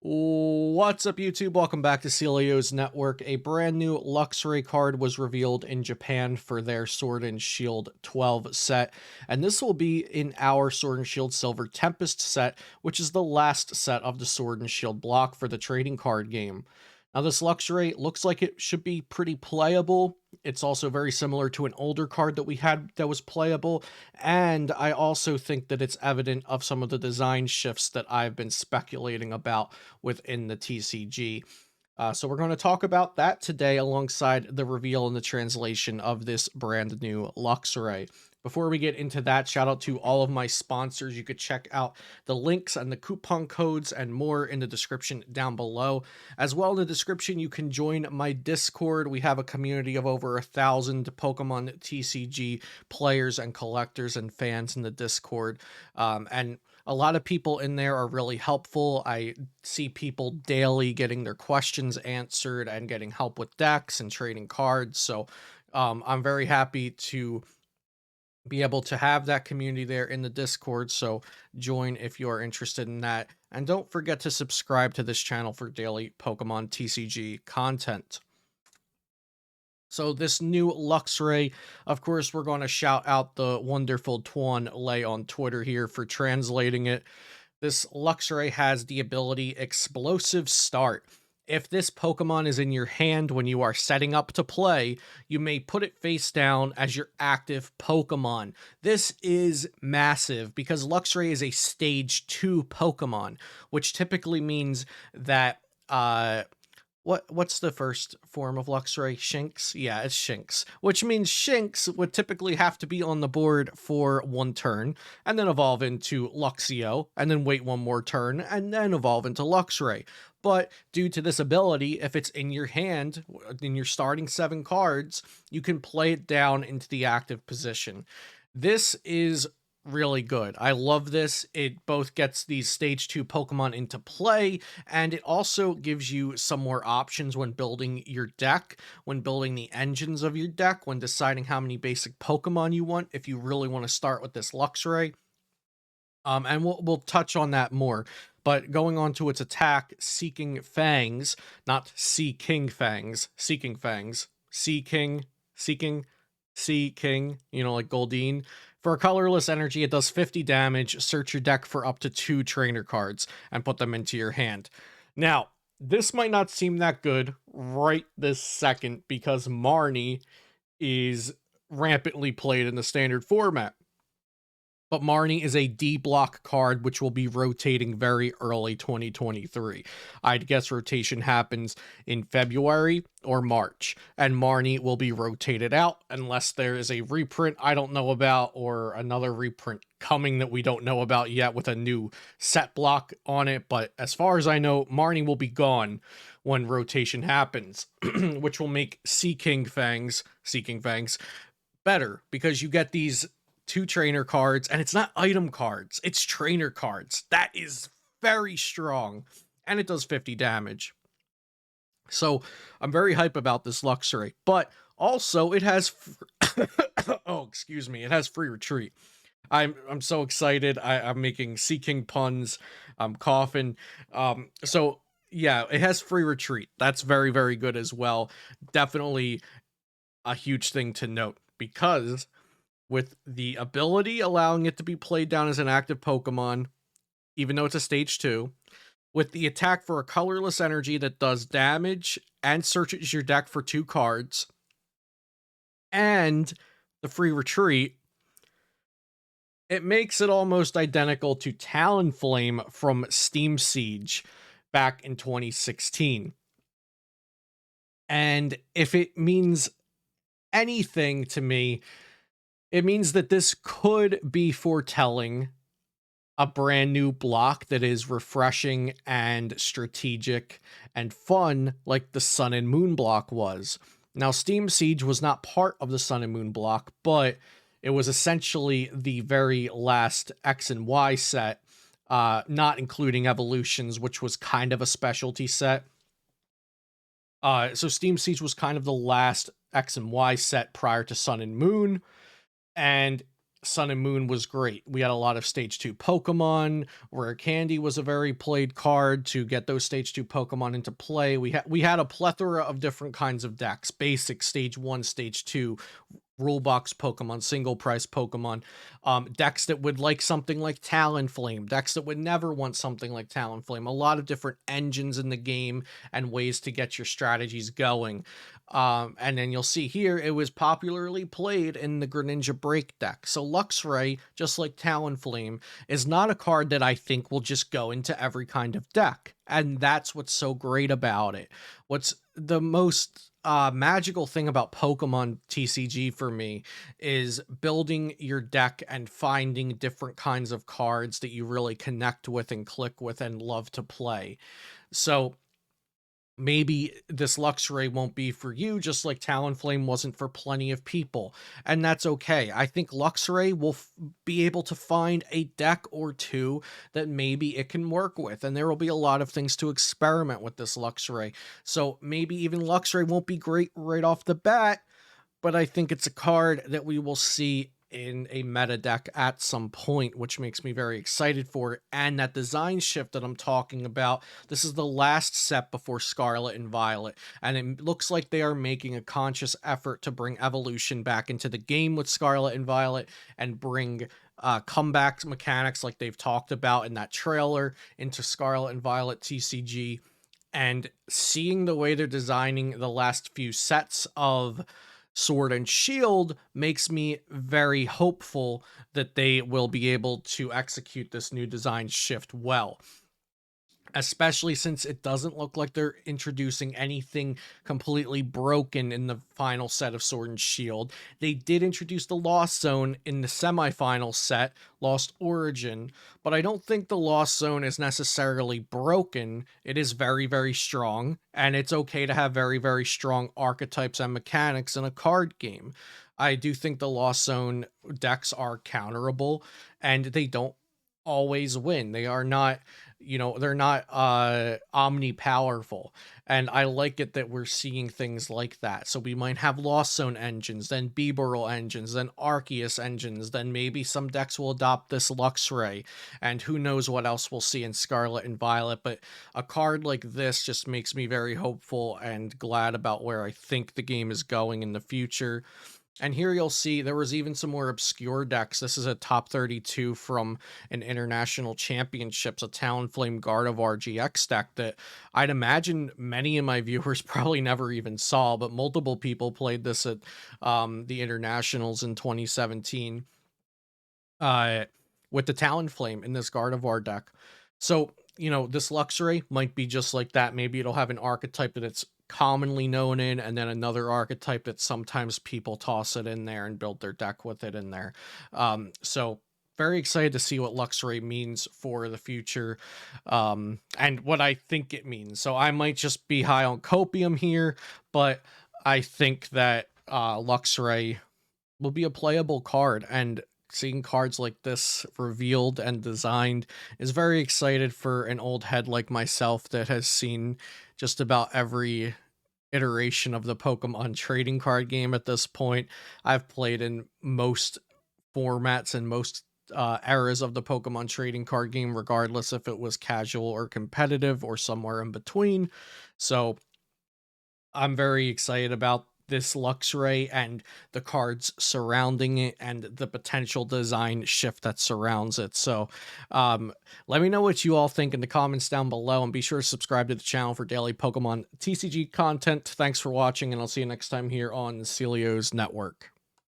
What's up, YouTube? Welcome back to Celio's Network. A brand new Luxray card was revealed in Japan for their Sword and Shield 12 set, and this will be in our Sword and Shield Silver Tempest set, which is the last set of the Sword and Shield block for the trading card game. Now, this Luxray looks like it should be pretty playable. It's also very similar to an older card that we had that was playable, and I also think that it's evident of some of the design shifts that I've been speculating about within the TCG. So we're going to talk about that today alongside the reveal and the translation of this brand new Luxray. Before we get into that, shout out to all of my sponsors. You could check out the links and the coupon codes and more in the description down below. As well, in the description, you can join my Discord. We have a community of over 1,000 Pokemon TCG players and collectors and fans in the Discord. And a lot of people in there are really helpful. I see people daily getting their questions answered and getting help with decks and trading cards. So I'm very happy to be able to have that community there in the Discord. So join if you are interested in that. And don't forget to subscribe to this channel for daily Pokemon TCG content. So this new Luxray, of course, we're going to shout out the wonderful Twan Lay on Twitter here for translating it. This Luxray has the ability Explosive Start. If this Pokemon is in your hand when you are setting up to play, you may put it face down as your active Pokemon. This is massive because Luxray is a Stage 2 Pokemon, which typically means that what's the first form of Luxray? Shinx? Yeah, it's Shinx. Which means Shinx would typically have to be on the board for one turn, and then evolve into Luxio, and then wait one more turn, and then evolve into Luxray. But due to this ability, if it's in your hand, in your starting 7 cards, you can play it down into the active position. This is really good. I love this. It both gets these stage 2 Pokemon into play, and it also gives you some more options when building your deck, when building the engines of your deck, when deciding how many basic Pokemon you want, if you really want to start with this Luxray. And we'll touch on that more. But going on to its attack, Seeking Fangs, not Seeking Fangs, Seeking Fangs, Seeking, Seeking, like Goldeen. For a colorless energy, it does 50 damage. Search your deck for up to 2 trainer cards and put them into your hand. Now, this might not seem that good right this second because Marnie is rampantly played in the standard format. But Marnie is a D block card, which will be rotating very early 2023. I'd guess rotation happens in February or March, and Marnie will be rotated out unless there is a reprint I don't know about or another reprint coming that we don't know about yet with a new set block on it. But as far as I know, Marnie will be gone when rotation happens, which will make Seeking Fangs better because you get these 2 trainer cards, and it's not item cards, it's trainer cards. That is very strong, and it does 50 damage. So I'm very hype about this Luxray, but also it has oh, excuse me, it has free retreat. I'm so excited. I'm making Seeking puns. I'm coughing. So yeah, it has free retreat. That's very, very good as well. Definitely a huge thing to note because with the ability allowing it to be played down as an active Pokemon, even though it's a stage 2, with the attack for a colorless energy that does damage and searches your deck for 2 cards, and the free retreat, it makes it almost identical to Talonflame from Steam Siege back in 2016. And if it means anything to me, it means that this could be foretelling a brand new block that is refreshing and strategic and fun like the Sun and Moon block was. Now, Steam Siege was not part of the Sun and Moon block, but it was essentially the very last X and Y set, not including Evolutions, which was kind of a specialty set. So Steam Siege was kind of the last X and Y set prior to Sun and Moon. And Sun and Moon was great. We had a lot of stage 2 Pokemon. Rare Candy was a very played card to get those stage 2 Pokemon into play. We had a plethora of different kinds of decks, basic, stage 1, stage 2, rule box Pokemon, single price Pokemon, decks that would like something like Talonflame, decks that would never want something like Talonflame, a lot of different engines in the game and ways to get your strategies going. And then you'll see here, it was popularly played in the Greninja Break deck. So Luxray, just like Talonflame, is not a card that I think will just go into every kind of deck. And that's what's so great about it. What's the most magical thing about Pokemon TCG for me is building your deck and finding different kinds of cards that you really connect with and click with and love to play. So maybe this Luxray won't be for you, just like Talonflame wasn't for plenty of people. And that's okay. I think Luxray will be able to find a deck or two that maybe it can work with. And there will be a lot of things to experiment with this Luxray. So maybe even Luxray won't be great right off the bat, but I think it's a card that we will see in a meta deck at some point, which makes me very excited for it. And that design shift that I'm talking about, this is the last set before Scarlet and Violet, and it looks like they are making a conscious effort to bring evolution back into the game with Scarlet and Violet and bring comeback mechanics like they've talked about in that trailer into Scarlet and Violet TCG. And seeing the way they're designing the last few sets of Sword and Shield makes me very hopeful that they will be able to execute this new design shift well, especially since it doesn't look like they're introducing anything completely broken in the final set of Sword and Shield. They did introduce the Lost Zone in the semifinal set, Lost Origin, but I don't think the Lost Zone is necessarily broken. It is very, very strong, and it's okay to have very, very strong archetypes and mechanics in a card game. I do think the Lost Zone decks are counterable, and they don't always win. They are not, they're not omni powerful, and I like it that we're seeing things like that. So we might have Lost Zone engines, then Bibarel engines, then Arceus engines, then maybe some decks will adopt this Luxray, and who knows what else we'll see in Scarlet and Violet. But a card like this just makes me very hopeful and glad about where I think the game is going in the future. And here you'll see there was even some more obscure decks. This is a top 32 from an international championships, a Talonflame Gardevoir GX deck that I'd imagine many of my viewers probably never even saw, but multiple people played this at the internationals in 2017 uh, with the Talonflame in this Gardevoir deck. So, this Luxray might be just like that. Maybe it'll have an archetype that it's commonly known in, and then another archetype that sometimes people toss it in there and build their deck with it in there. So very excited to see what Luxray means for the future, and what I think it means. So I might just be high on copium here, but I think that Luxray will be a playable card, and seeing cards like this revealed and designed is very excited for an old head like myself that has seen just about every iteration of the Pokemon trading card game at this point. I've played in most formats and most eras of the Pokemon trading card game, regardless if it was casual or competitive or somewhere in between. So I'm very excited about this Luxray and the cards surrounding it and the potential design shift that surrounds it. So let me know what you all think in the comments down below, and be sure to subscribe to the channel for daily Pokemon TCG content. Thanks for watching, and I'll see you next time here on Celio's Network.